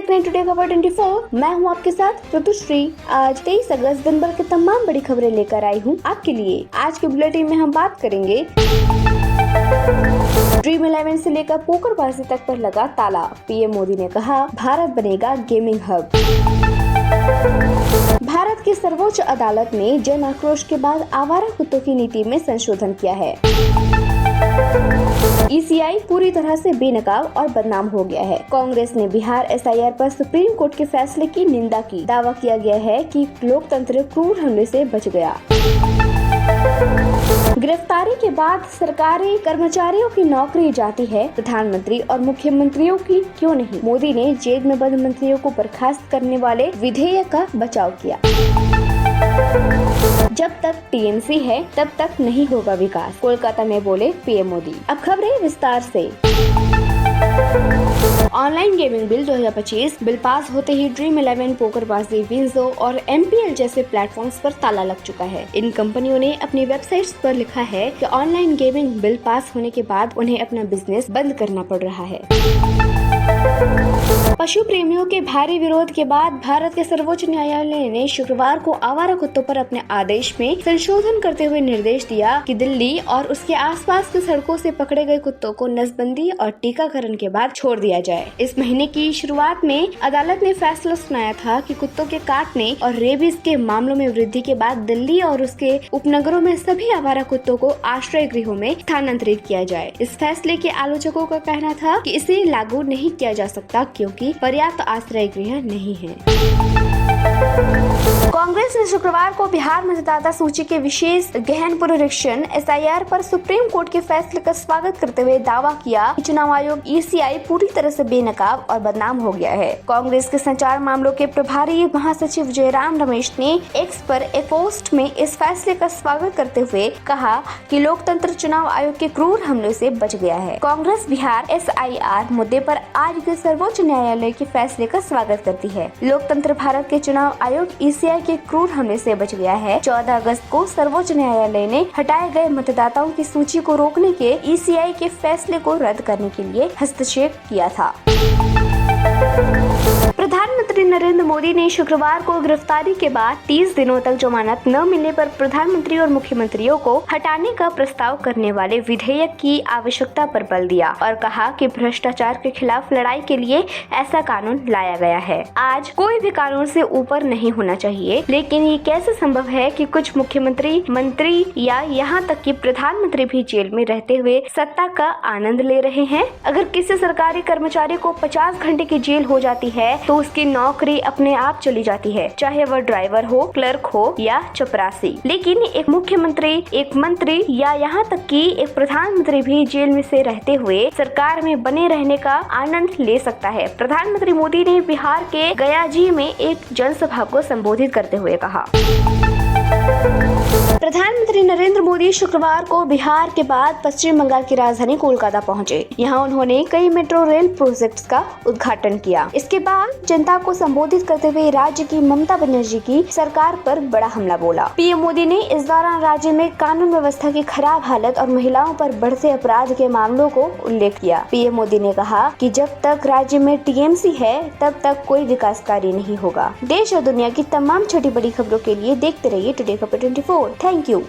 रहे हैं टुडे खबर 24। मैं हूं आपके साथ ऋतुश्री। आज 23 अगस्त दिन भर की तमाम बड़ी खबरें लेकर आई हूं आपके लिए। आज के बुलेटिन में हम बात करेंगे ड्रीम 11 से लेकर पोकरबाजी तक पर लगा ताला। पीएम मोदी ने कहा भारत बनेगा गेमिंग हब। भारत की सर्वोच्च अदालत ने जन आक्रोश के बाद आवारा कुत्तों की नीति में संशोधन किया है। ईसीआई पूरी तरह से बेनकाब और बदनाम हो गया है। कांग्रेस ने बिहार एसआईआर पर सुप्रीम कोर्ट के फैसले की निंदा की। दावा किया गया है कि लोकतंत्र क्रूर हमले से बच गया। गिरफ्तारी के बाद सरकारी कर्मचारियों की नौकरी जाती है, प्रधानमंत्री और मुख्यमंत्रियों की क्यों नहीं? मोदी ने जेल में बंद मंत्रियों को बर्खास्त करने वाले विधेयक का बचाव किया। जब तक टीएमसी है तब तक नहीं होगा विकास, कोलकाता में बोले पीएम मोदी। अब खबरें विस्तार से। Online gaming bill 2025 bill pass होते ही ड्रीम 11, पोकरबाजी, विंजो और एमपीएल जैसे प्लेटफॉर्म्स पर ताला लग चुका है। इन कंपनियों ने अपनी वेबसाइट्स पर लिखा है कि ऑनलाइन गेमिंग बिल पास होने के बाद उन्हें अपना बिजनेस बंद करना पड़ रहा है। पशु प्रेमियों के भारी विरोध के बाद भारत के सर्वोच्च न्यायालय ने शुक्रवार को आवारा कुत्तों पर अपने आदेश में संशोधन करते हुए निर्देश दिया कि दिल्ली और उसके आसपास की सड़कों से पकड़े गए कुत्तों को नसबंदी और टीकाकरण के बाद छोड़ दिया जाए। इस महीने की शुरुआत में अदालत ने फैसला सुनाया था कि कुत्तों के काटने और रेबीज के मामलों में वृद्धि के बाद दिल्ली और उसके उपनगरों में सभी आवारा कुत्तों को आश्रय गृहों में स्थानांतरित किया जाए। इस फैसले के आलोचकों का कहना था कि इसे लागू नहीं किया जा सकता क्योंकि पर्याप्त आश्रय गृह नहीं है। कांग्रेस ने शुक्रवार को बिहार मतदाता सूची के विशेष गहन पुनरीक्षण एसआईआर पर सुप्रीम कोर्ट के फैसले का स्वागत करते हुए दावा किया कि चुनाव आयोग ईसीआई पूरी तरह से बेनकाब और बदनाम हो गया है। कांग्रेस के संचार मामलों के प्रभारी महासचिव जयराम रमेश ने एक्स पर एक पोस्ट में इस फैसले का स्वागत करते हुए कहा कि लोकतंत्र चुनाव आयोग के क्रूर हमले से बच गया है। कांग्रेस बिहार एसआईआर मुद्दे पर आज के सर्वोच्च न्यायालय के फैसले का स्वागत करती है। लोकतंत्र भारत के चुनाव आयोग ईसीआई के क्रूर हमले से बच गया है। 14 अगस्त को सर्वोच्च न्यायालय ने हटाए गए मतदाताओं की सूची को रोकने के ईसीआई के फैसले को रद्द करने के लिए हस्तक्षेप किया था। प्रधानमंत्री नरेंद्र मोदी ने शुक्रवार को गिरफ्तारी के बाद 30 दिनों तक जमानत न मिलने पर प्रधानमंत्री और मुख्यमंत्रियों को हटाने का प्रस्ताव करने वाले विधेयक की आवश्यकता पर बल दिया और कहा कि भ्रष्टाचार के खिलाफ लड़ाई के लिए ऐसा कानून लाया गया है। आज कोई भी कानून से ऊपर नहीं होना चाहिए, लेकिन ये कैसे संभव है कि कुछ मुख्यमंत्री, मंत्री या यहाँ तक कि प्रधानमंत्री भी जेल में रहते हुए सत्ता का आनंद ले रहे हैं? अगर किसी सरकारी कर्मचारी को 50 घंटे की जेल हो जाती है तो उसकी नौकरी अपने आप चली जाती है, चाहे वह ड्राइवर हो, क्लर्क हो या चपरासी। लेकिन एक मुख्यमंत्री, एक मंत्री या यहाँ तक कि एक प्रधानमंत्री भी जेल में से रहते हुए सरकार में बने रहने का आनंद ले सकता है। प्रधानमंत्री मोदी ने बिहार के गयाजी में एक जनसभा को संबोधित करते हुए कहा। प्रधानमंत्री नरेंद्र मोदी शुक्रवार को बिहार के बाद पश्चिम बंगाल की राजधानी कोलकाता पहुंचे। यहां उन्होंने कई मेट्रो रेल प्रोजेक्ट्स का उद्घाटन किया। इसके बाद जनता को संबोधित करते हुए राज्य की ममता बनर्जी की सरकार पर बड़ा हमला बोला। पीएम मोदी ने इस दौरान राज्य में कानून व्यवस्था की खराब हालत और महिलाओं पर बढ़ते अपराध के मामलों को उल्लेख किया। पीएम मोदी ने कहा कि जब तक राज्य में टीएमसी है तब तक कोई विकास कार्य नहीं होगा। देश और दुनिया की तमाम छोटी बड़ी खबरों के लिए देखते रहिए टुडे खबर 24। Thank you.